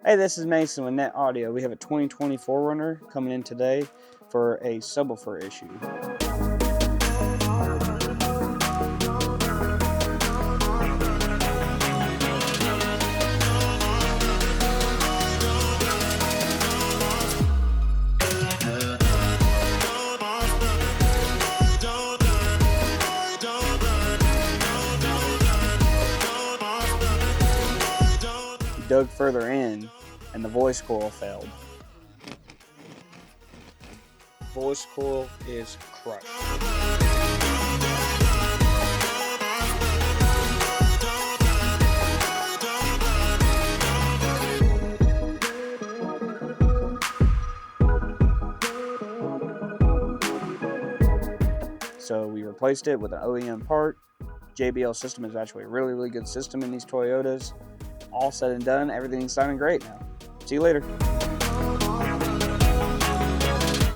Hey, this is Maycen with Net Audio. We have a 2020 4Runner coming in today for a subwoofer issue. Dug further in and the voice coil failed. Voice coil is crushed. So we replaced it with an OEM part. JBL system is actually a really good system in these Toyotas. All said and done, everything's sounding great now. See you later.